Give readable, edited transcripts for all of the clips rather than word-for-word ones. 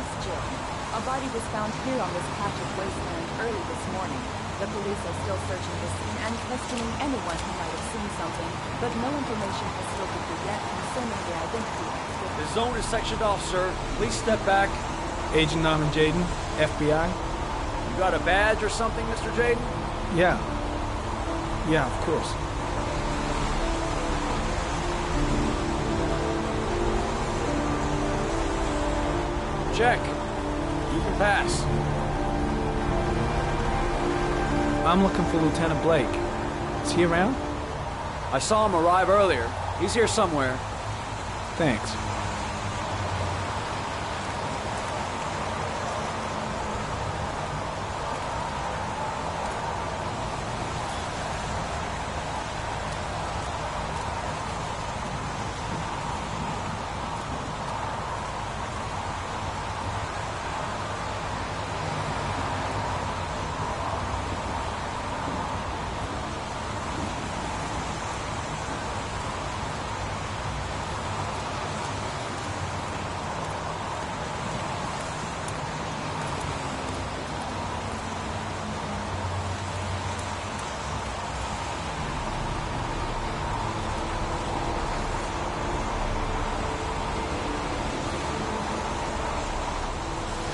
Yes, Jill. A body was found here on this patch of wasteland early this morning. The police are still searching the scene and questioning anyone who might have seen something, but no information has filtered through yet concerning the identity of the victim. The zone is sectioned off, sir. Please step back. Agent Norman Jayden, FBI? You got a badge or something, Mr. Jayden? Yeah. Yeah, of course. Check. You can pass. I'm looking for Lieutenant Blake. Is he around? I saw him arrive earlier. He's here somewhere. Thanks.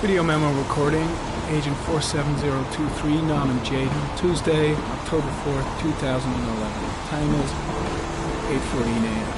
Video memo recording, Agent 47023, Norman Jayden, Tuesday, October 4th, 2011. Time is 8:14 a.m.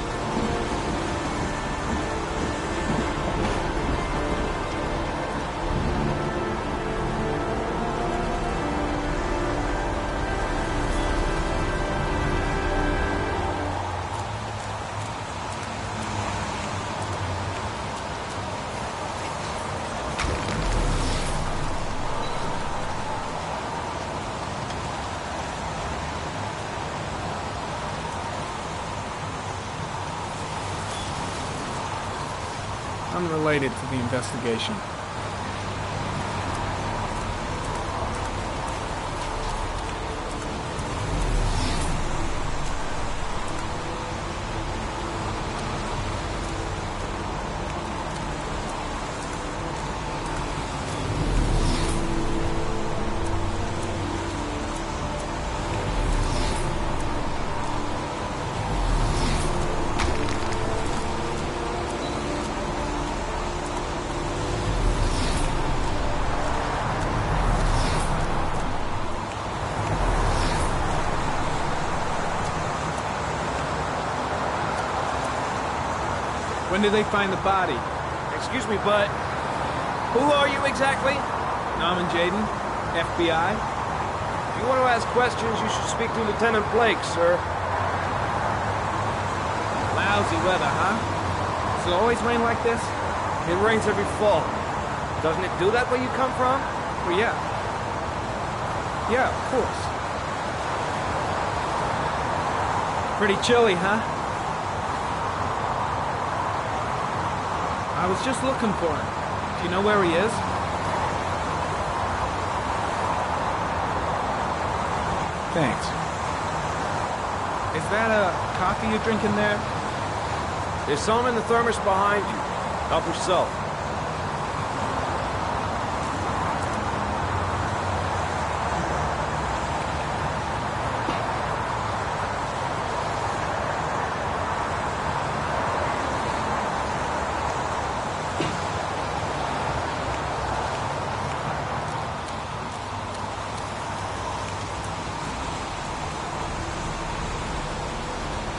Unrelated to the investigation. When did they find the body? Excuse me, but who are you exactly? Norman Jayden, FBI? If you want to ask questions, you should speak to Lieutenant Blake, sir. Lousy weather, huh? Does it always rain like this? It rains every fall. Doesn't it do that where you come from? Well, yeah. Yeah, of course. Pretty chilly, huh? I was just looking for him. Do you know where he is? Thanks. Is that a coffee you're drinking there? There's some in the thermos behind you. Help yourself.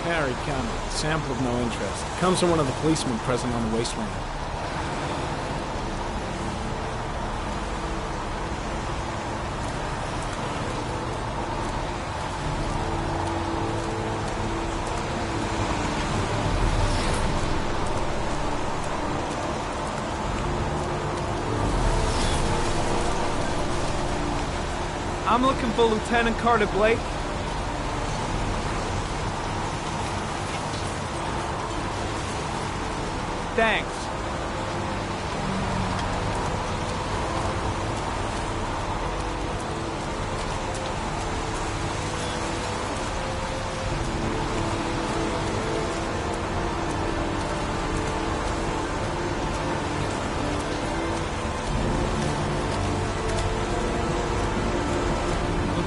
Harry Cameron, sample of no interest. Comes from one of the policemen present on the wasteland. I'm looking for Lieutenant Carter Blake. Thanks.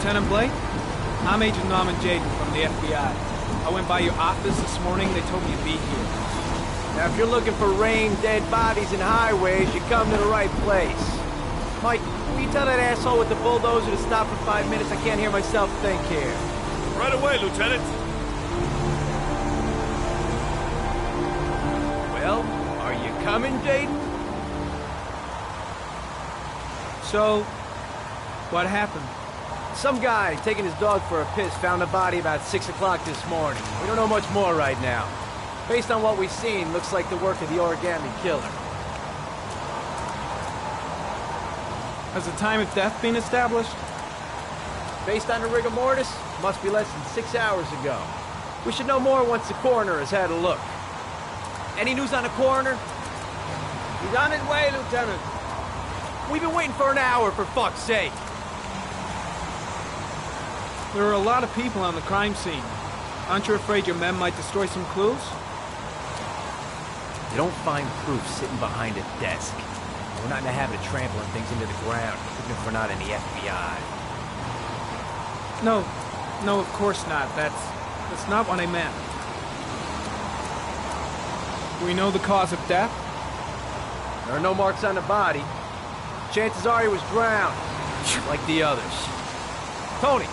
Lieutenant Blake? I'm Agent Norman Jayden from the FBI. I went by your office this morning. They told me to be here. Now, if you're looking for rain, dead bodies, and highways, you come to the right place. Mike, will you tell that asshole with the bulldozer to stop for 5 minutes? I can't hear myself think here. Right away, Lieutenant. Well, are you coming, Jayden? So, what happened? Some guy taking his dog for a piss found the body about 6 o'clock this morning. We don't know much more right now. Based on what we've seen, looks like the work of the origami killer. Has the time of death been established? Based on the rigor mortis, must be less than 6 hours ago. We should know more once the coroner has had a look. Any news on the coroner? He's on his way, Lieutenant. We've been waiting for an hour, for fuck's sake. There are a lot of people on the crime scene. Aren't you afraid your men might destroy some clues? You don't find proof sitting behind a desk. We're not in the habit of trampling things into the ground, even if we're not in the FBI. No, of course not. That's not what I meant. We know the cause of death? There are no marks on the body. Chances are he was drowned, like the others. Tony,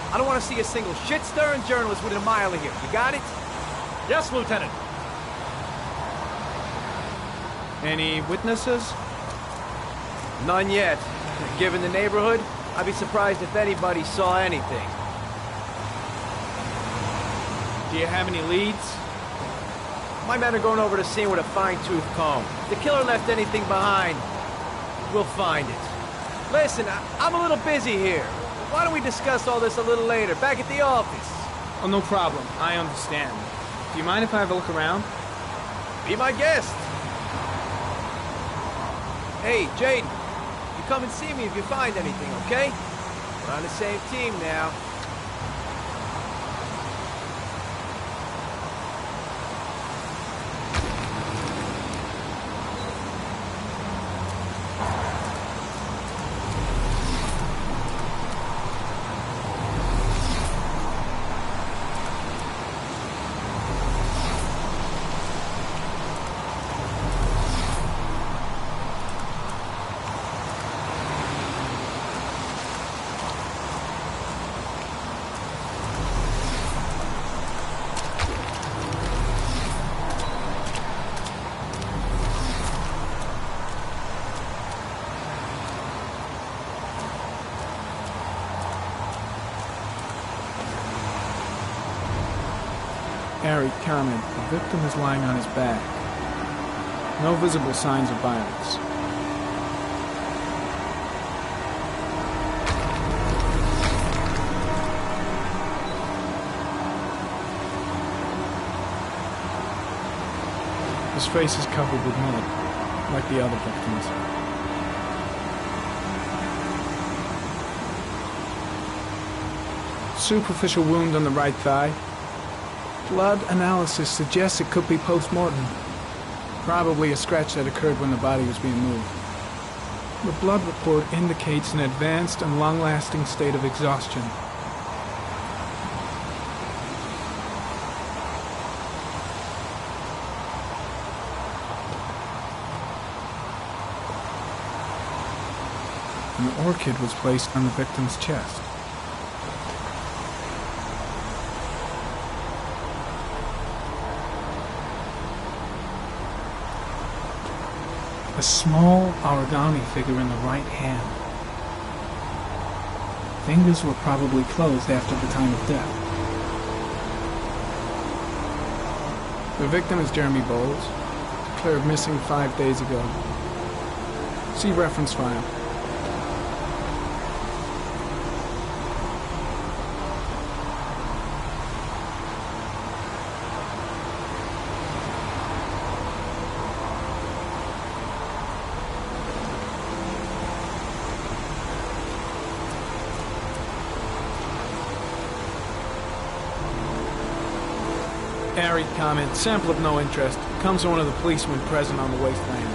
I don't want to see a single shit-stirring journalist within a mile of here. You got it? Yes, Lieutenant. Any witnesses? None yet. Given the neighborhood, I'd be surprised if anybody saw anything. Do you have any leads? My men are going over the scene with a fine-tooth comb. If the killer left anything behind, we'll find it. Listen, I'm a little busy here. Why don't we discuss all this a little later, back at the office? Oh, no problem. I understand. Do you mind if I have a look around? Be my guest. Hey, Jayden, you come and see me if you find anything, okay? We're on the same team now. Harry commented, the victim is lying on his back. No visible signs of violence. His face is covered with mud, like the other victims. Superficial wound on the right thigh. Blood analysis suggests it could be post-mortem. Probably a scratch that occurred when the body was being moved. The blood report indicates an advanced and long-lasting state of exhaustion. An orchid was placed on the victim's chest. A small origami figure in the right hand. Fingers were probably closed after the time of death. The victim is Jeremy Bowles, declared missing 5 days ago. See reference file. Harry comment, sample of no interest. Comes from one of the policemen present on the wasteland.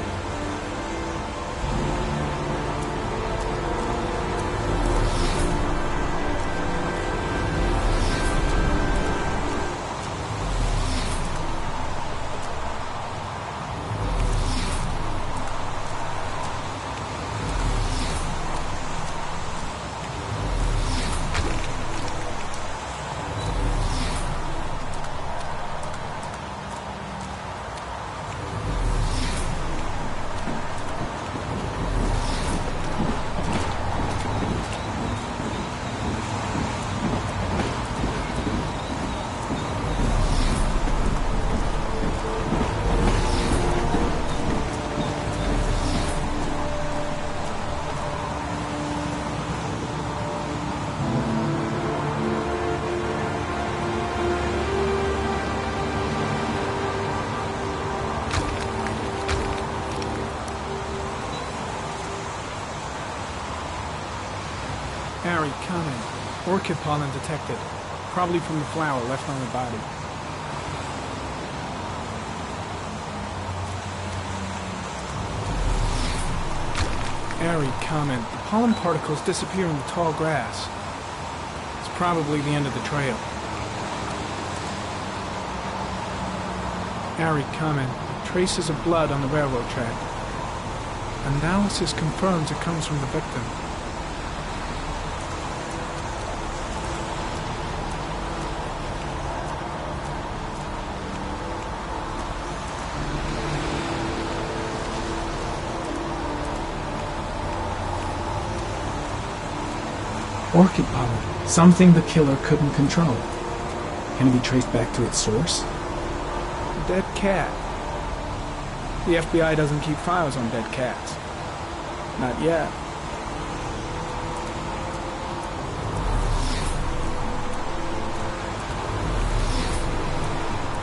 Harry, come in. Orchid pollen detected. Probably from the flower left on the body. Harry, comment. The pollen particles disappear in the tall grass. It's probably the end of the trail. Harry, comment. Traces of blood on the railroad track. Analysis confirms it comes from the victim. Orchid pollen, something the killer couldn't control. Can it be traced back to its source? A dead cat. The FBI doesn't keep files on dead cats. Not yet.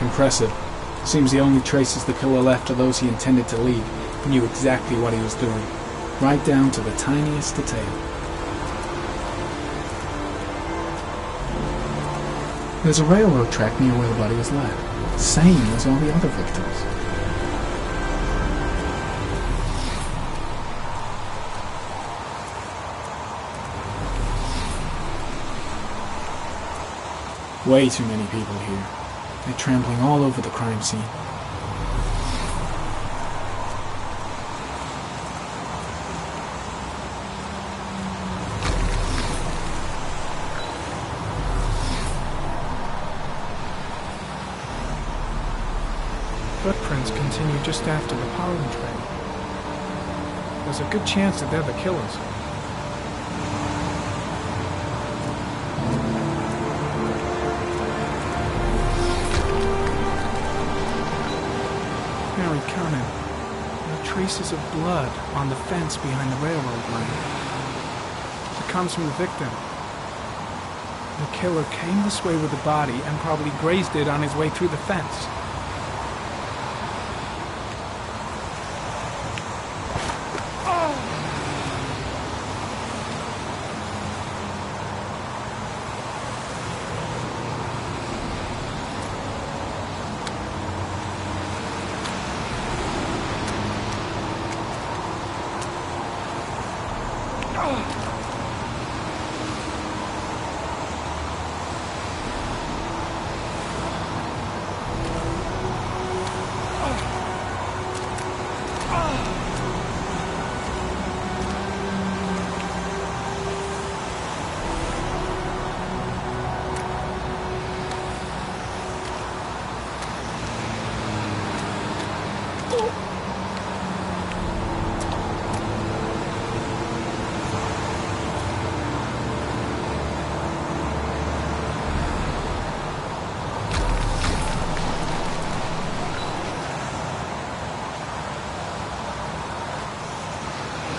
Impressive. Seems the only traces the killer left are those he intended to leave. He knew exactly what he was doing, right down to the tiniest detail. There's a railroad track near where the body was left, same as all the other victims. Way too many people here. They're trampling all over the crime scene. Footprints continue just after the pollen trail. There's a good chance that they're the killers. Harry, Conan, there are traces of blood on the fence behind the railroad line. It comes from the victim. The killer came this way with the body and probably grazed it on his way through the fence.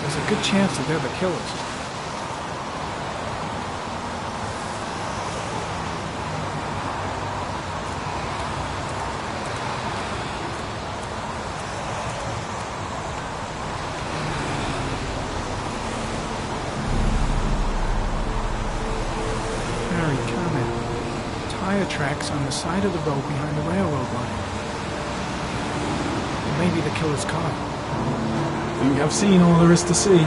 There's a good chance that they're the killers. Harry, comment. Tire tracks on the side of the road behind the railroad line. It may be the killer's car. I think I've seen all there is to see.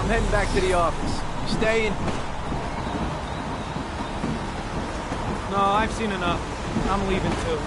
I'm heading back to the office. You staying? No, I've seen enough. I'm leaving too.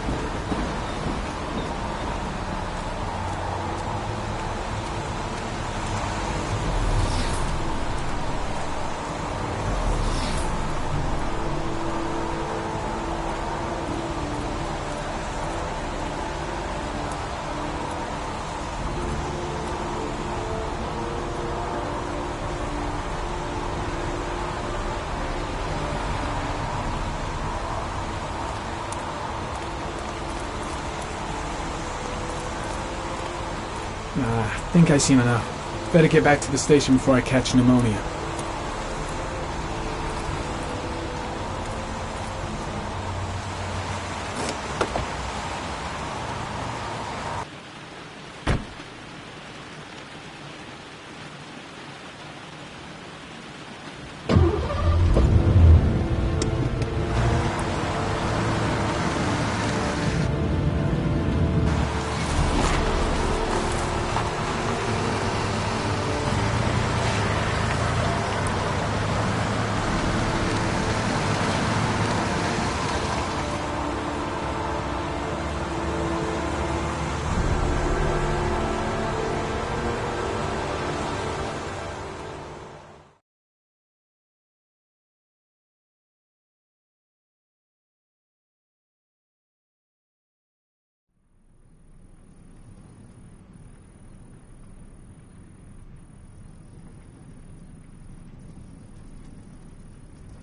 I think I've seen enough. Better get back to the station before I catch pneumonia.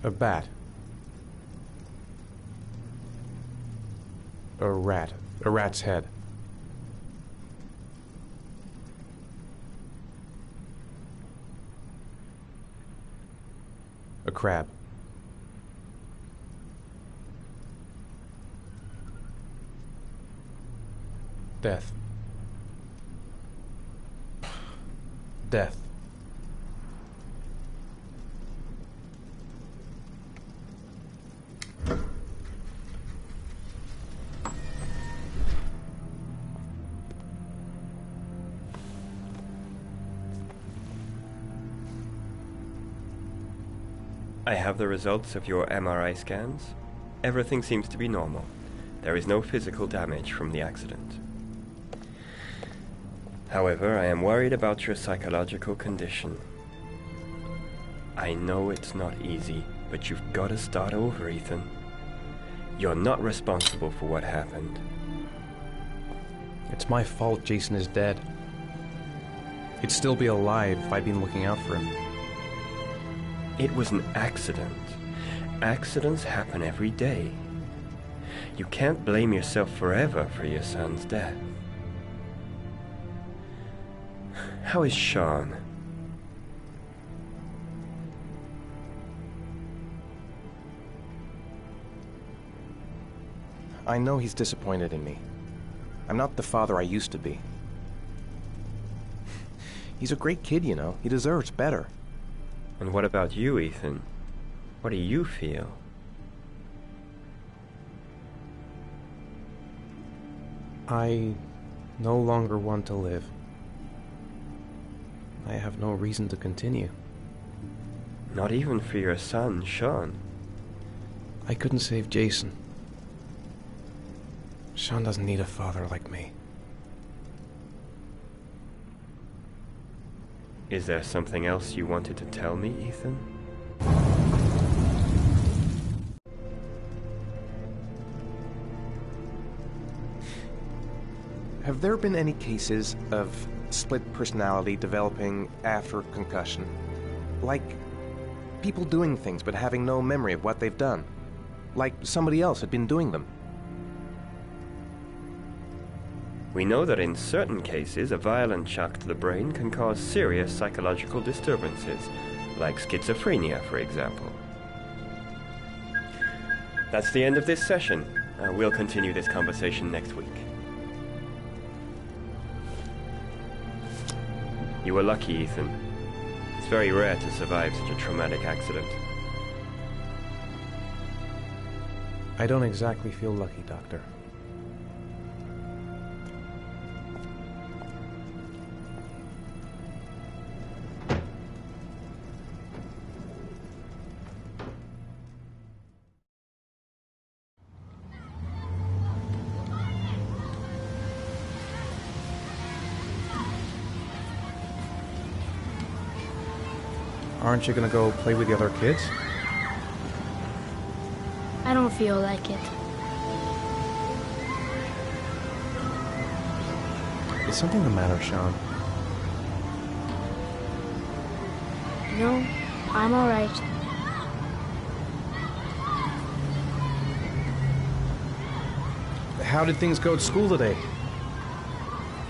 A bat. A rat. A rat's head. A crab. Death. Death. I have the results of your MRI scans. Everything seems to be normal. There is no physical damage from the accident. However, I am worried about your psychological condition. I know it's not easy, but you've got to start over, Ethan. You're not responsible for what happened. It's my fault Jason is dead. He'd still be alive if I'd been looking out for him. It was an accident. Accidents happen every day. You can't blame yourself forever for your son's death. How is Sean? I know he's disappointed in me. I'm not the father I used to be. He's a great kid, you know. He deserves better. And what about you, Ethan? What do you feel? I no longer want to live. I have no reason to continue. Not even for your son, Sean. I couldn't save Jason. Sean doesn't need a father like me. Is there something else you wanted to tell me, Ethan? Have there been any cases of split personality developing after concussion? Like people doing things but having no memory of what they've done? Like somebody else had been doing them? We know that in certain cases, a violent shock to the brain can cause serious psychological disturbances, like schizophrenia, for example. That's the end of this session. We'll continue this conversation next week. You were lucky, Ethan. It's very rare to survive such a traumatic accident. I don't exactly feel lucky, Doctor. Aren't you gonna go play with the other kids? I don't feel like it. Is something the matter, Sean? No, I'm alright. How did things go at school today?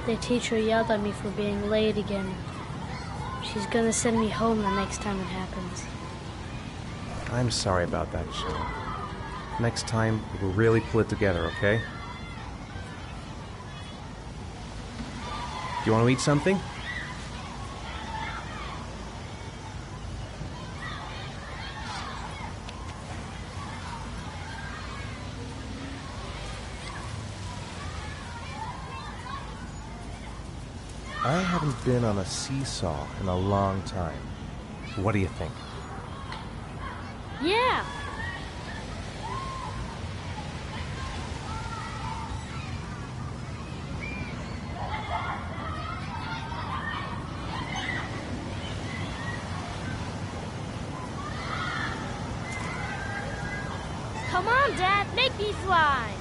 The teacher yelled at me for being late again. She's gonna send me home the next time it happens. I'm sorry about that, Sean. Next time, we'll really pull it together, okay? Do you want to eat something? I haven't been on a seesaw in a long time. What do you think? Yeah! Come on, Dad, make me fly!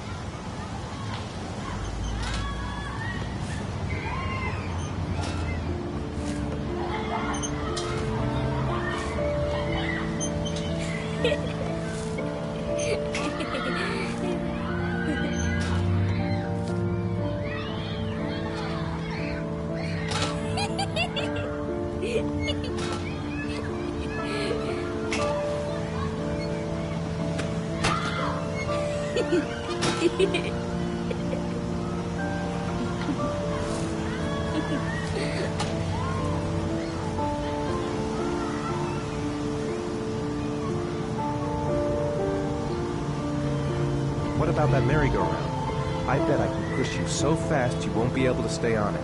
What about that merry-go-round? I bet I can push you so fast you won't be able to stay on it.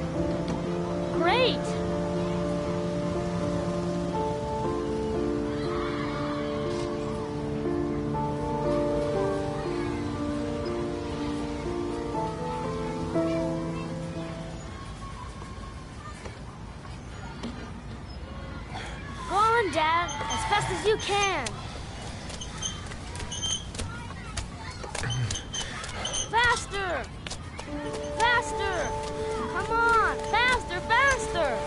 Great! Go on, Dad, as fast as you can. Faster! Faster! Come on! Faster, faster!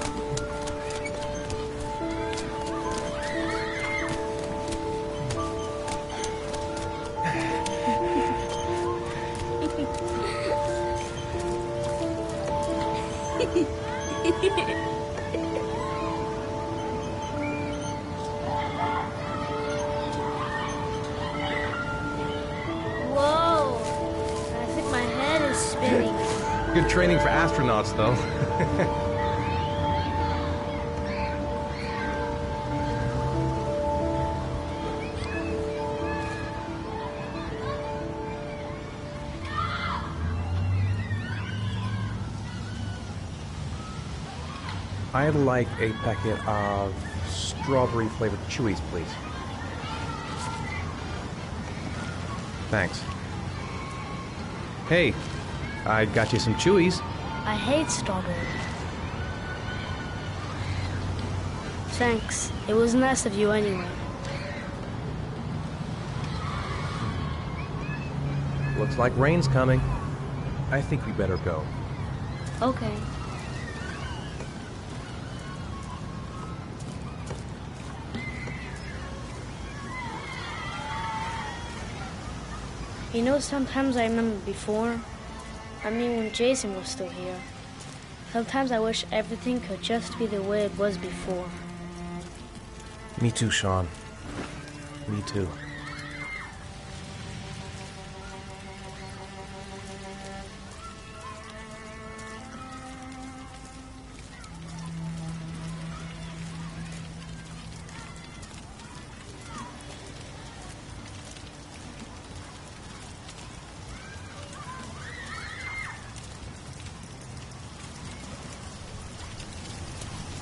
Whoa! I think my head is spinning. Good training for astronauts, though. I'd like a packet of strawberry-flavored Chewies, please. Thanks. Hey, I got you some Chewies. I hate strawberry. Thanks. It was nice of you anyway. Looks like rain's coming. I think we better go. Okay. You know, sometimes I remember before. I mean, when Jason was still here. Sometimes I wish everything could just be the way it was before. Me too, Sean. Me too.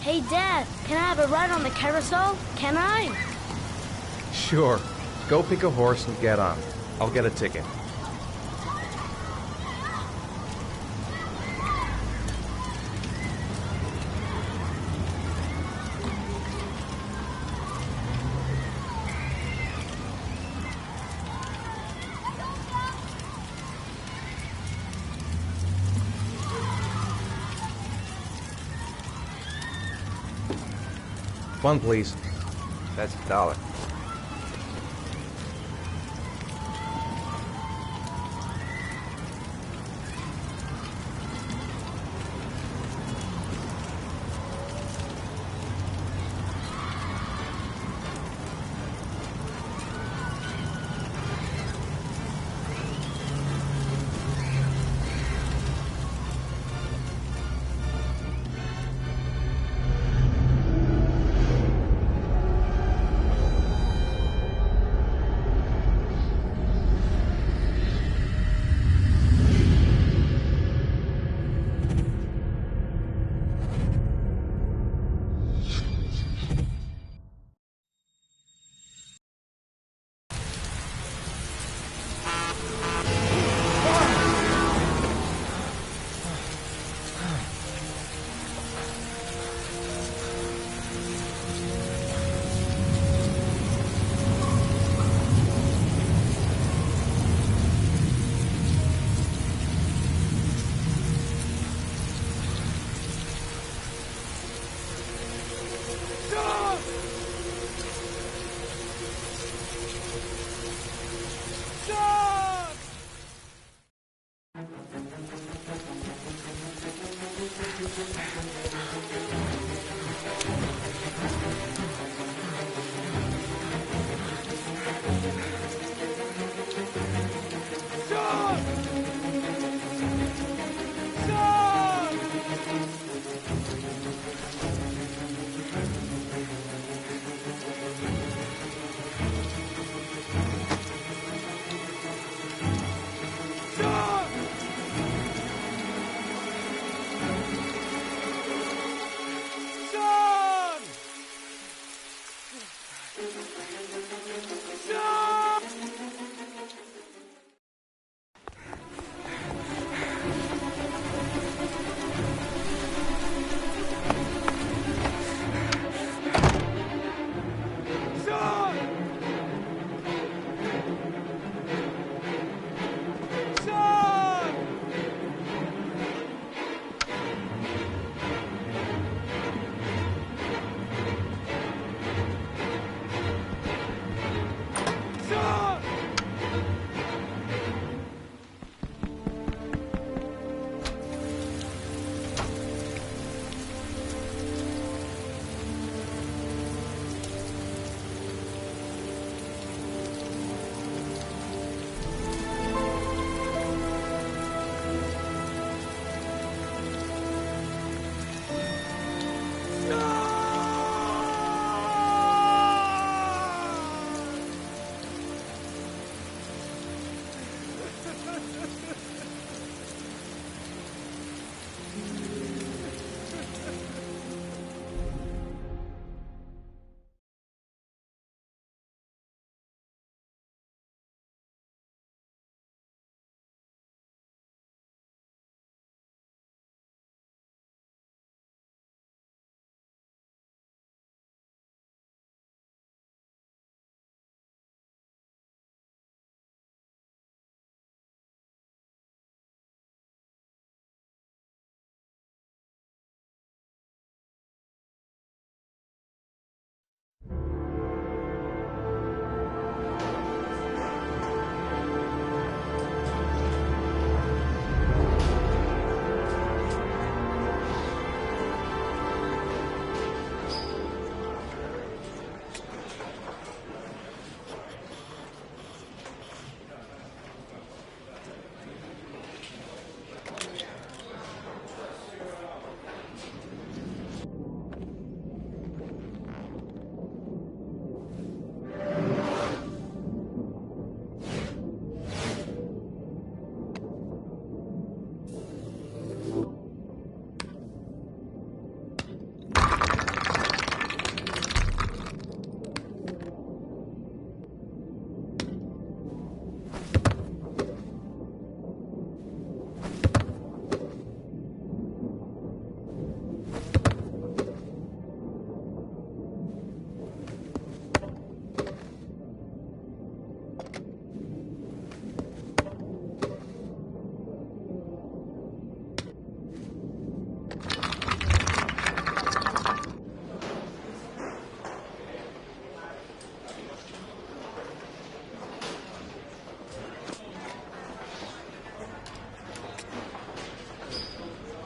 Hey, Dad, can I have a ride on the carousel? Can I? Sure. Go pick a horse and get on. I'll get a ticket. One, please. That's $1.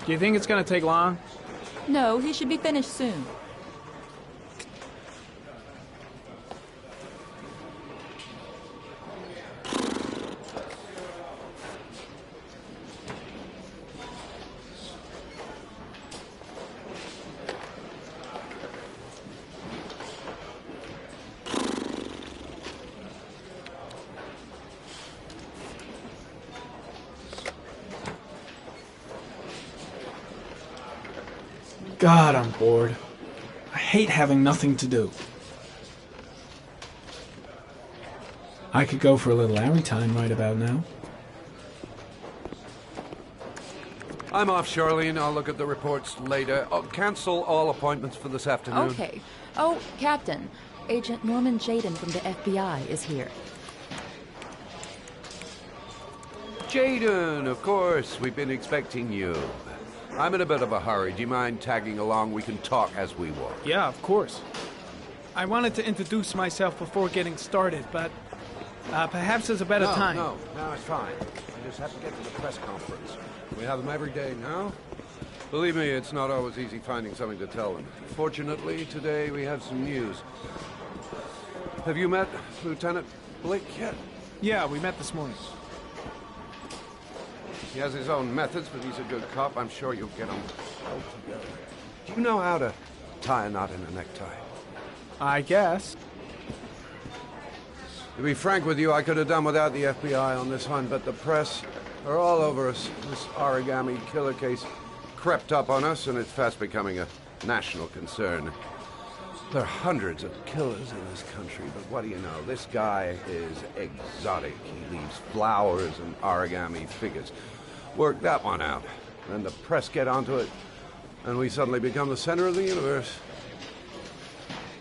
Do you think it's gonna take long? No, he should be finished soon. God, I'm bored. I hate having nothing to do. I could go for a little Larry time right about now. I'm off, Charlene. I'll look at the reports later. Oh, cancel all appointments for this afternoon. Okay. Oh, Captain. Agent Norman Jaden from the FBI is here. Jaden, of course. We've been expecting you. I'm in a bit of a hurry. Do you mind tagging along? We can talk as we walk. Yeah, of course. I wanted to introduce myself before getting started, but perhaps there's a better time. No, it's fine. I just have to get to the press conference. We have them every day now. Believe me, it's not always easy finding something to tell them. Fortunately, today we have some news. Have you met Lieutenant Blake yet? Yeah, we met this morning. He has his own methods, but he's a good cop. I'm sure you'll get them all together. Do you know how to tie a knot in a necktie? I guess. To be frank with you, I could have done without the FBI on this one, but the press are all over us. This origami killer case crept up on us, and it's fast becoming a national concern. There are hundreds of killers in this country, but what do you know? This guy is exotic. He leaves flowers and origami figures. Work that one out. Then the press get onto it, and we suddenly become the center of the universe.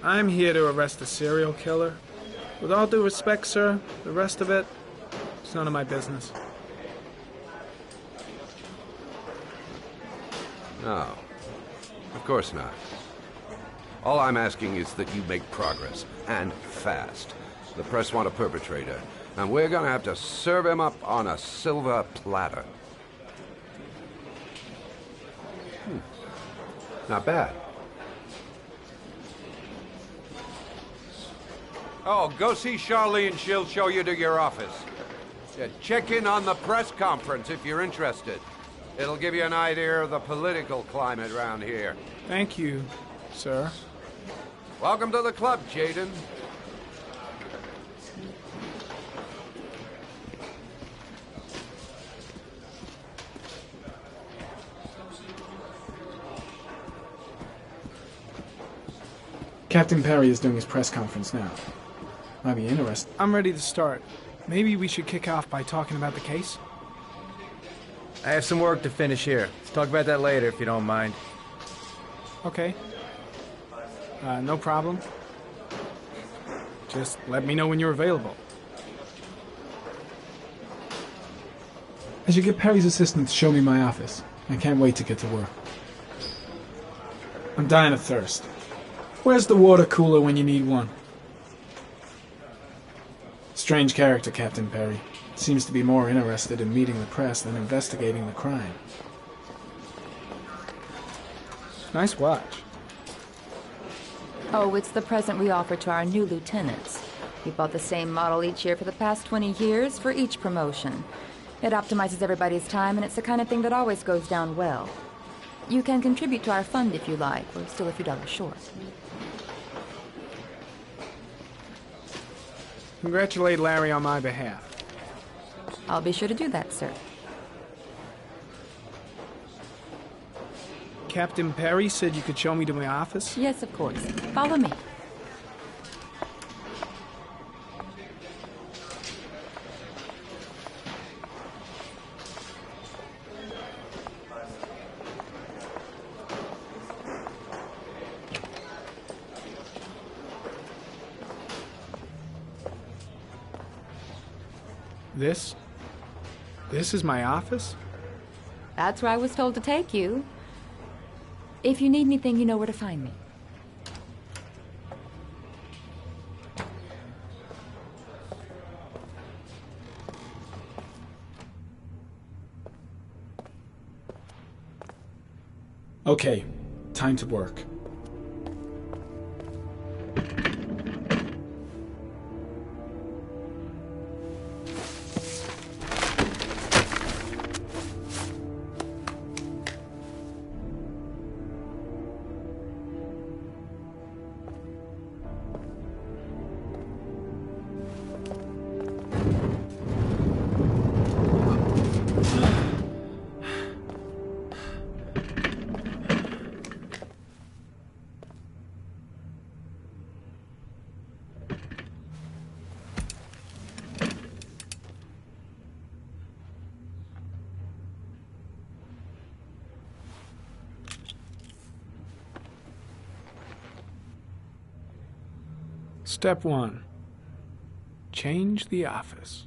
I'm here to arrest a serial killer. With all due respect, sir, the rest of it, it's none of my business. No, of course not. All I'm asking is that you make progress, and fast. The press want a perpetrator, and we're gonna have to serve him up on a silver platter. Not bad. Oh, go see Charlene. She'll show you to your office. Yeah, check in on the press conference if you're interested. It'll give you an idea of the political climate around here. Thank you, sir. Welcome to the club, Jaden. Captain Perry is doing his press conference now. Might be interesting. I'm ready to start. Maybe we should kick off by talking about the case? I have some work to finish here. Let's talk about that later if you don't mind. Okay. No problem. Just let me know when you're available. I should get Perry's assistant to show me my office. I can't wait to get to work. I'm dying of thirst. Where's the water cooler when you need one? Strange character, Captain Perry. Seems to be more interested in meeting the press than investigating the crime. Nice watch. Oh, it's the present we offer to our new lieutenants. We bought the same model each year for the past 20 years for each promotion. It optimizes everybody's time, and it's the kind of thing that always goes down well. You can contribute to our fund if you like. We're still a few dollars short. Congratulate Larry on my behalf. I'll be sure to do that, sir. Captain Perry said you could show me to my office? Yes, of course. Follow me. This is my office? That's where I was told to take you. If you need anything, you know where to find me. Okay, time to work. Step 1. Change the office.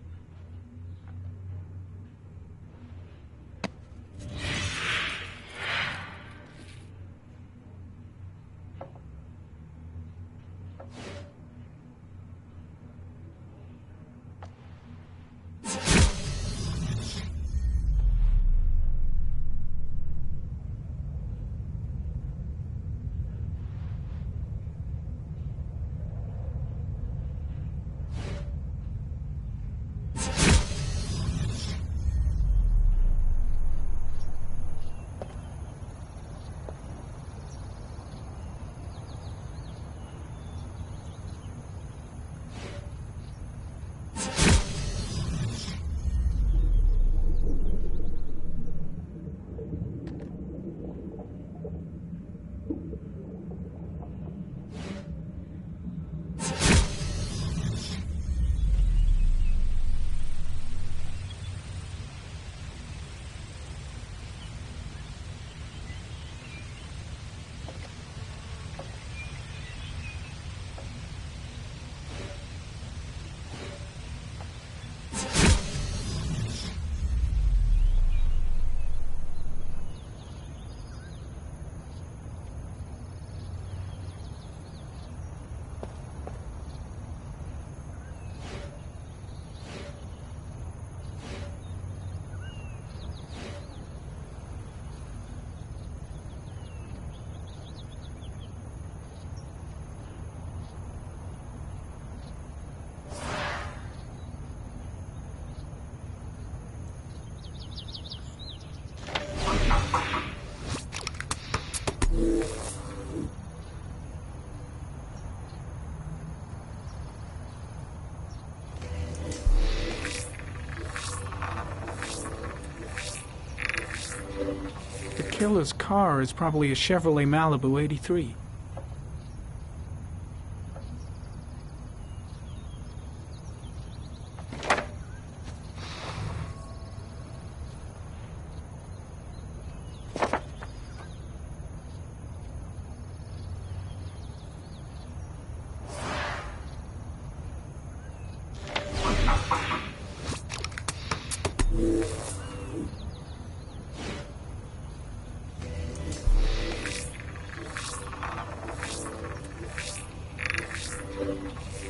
The killer's car is probably a Chevrolet Malibu 83.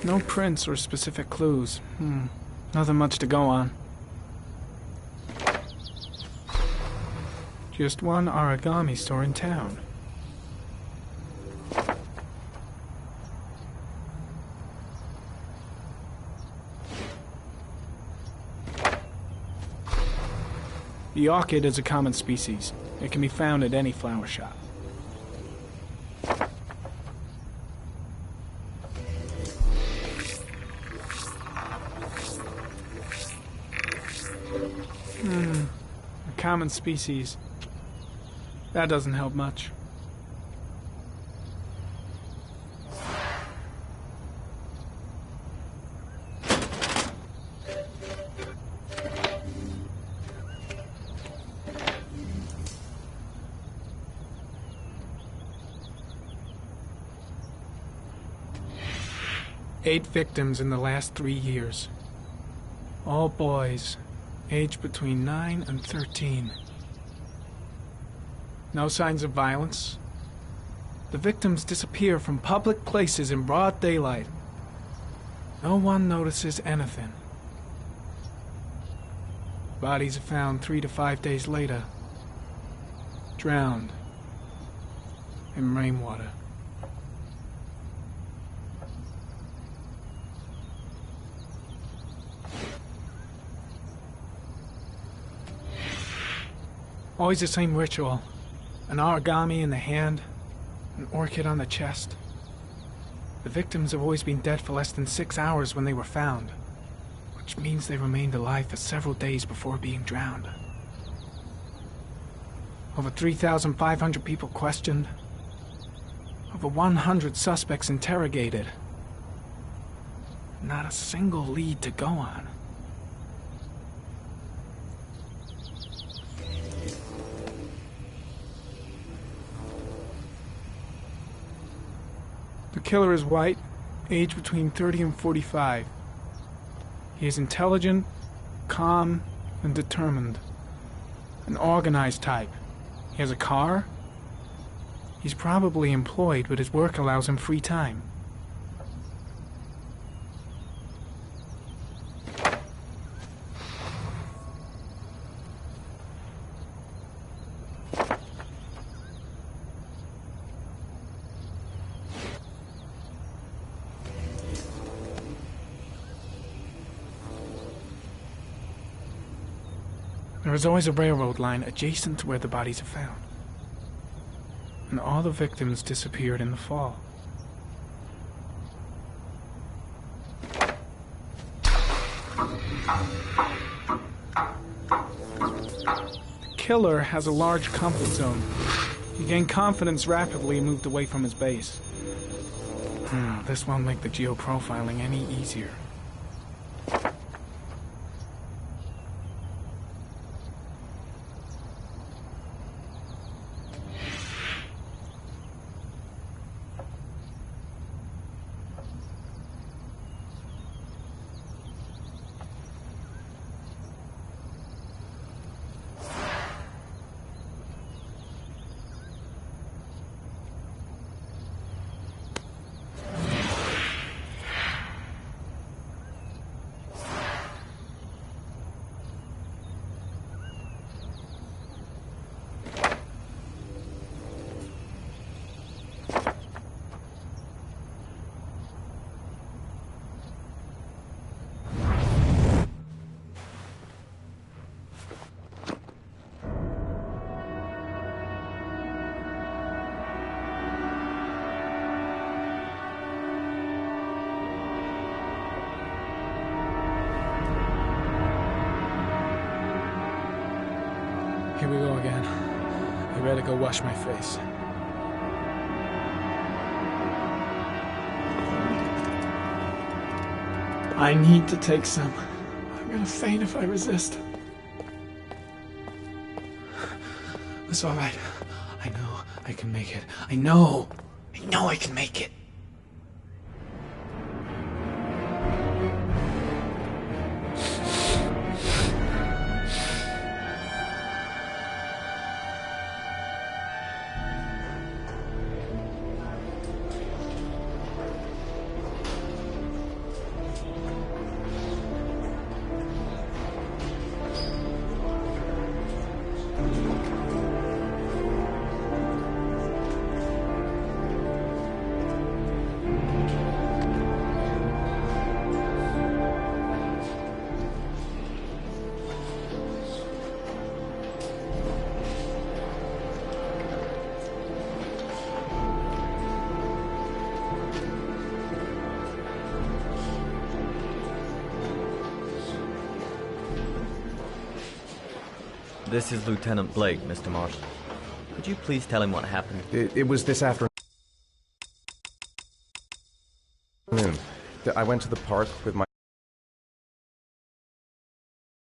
No prints or specific clues. Nothing much to go on. Just one origami store in town. The orchid is a common species. It can be found at any flower shop. A common species. That doesn't help much. Eight victims in the last 3 years. All boys, aged between 9 and 13. No signs of violence. The victims disappear from public places in broad daylight. No one notices anything. Bodies are found 3 to 5 days later. Drowned in rainwater. Always the same ritual. An origami in the hand, an orchid on the chest. The victims have always been dead for less than 6 hours when they were found, which means they remained alive for several days before being drowned. Over 3,500 people questioned. Over 100 suspects interrogated. Not a single lead to go on. The killer is white, aged between 30 and 45. He is intelligent, calm, and determined. An organized type. He has a car. He's probably employed, but his work allows him free time. There is always a railroad line adjacent to where the bodies are found. And all the victims disappeared in the fall. The killer has a large comfort zone. He gained confidence rapidly and moved away from his base. This won't make the geoprofiling any easier. Here we go again. I better go wash my face. I need to take some. I'm gonna faint if I resist. It's all right. I know I can make it. I know I can make it. This is Lieutenant Blake, Mr. Marshall. Could you please tell him what happened? It was this afternoon. I went to the park with my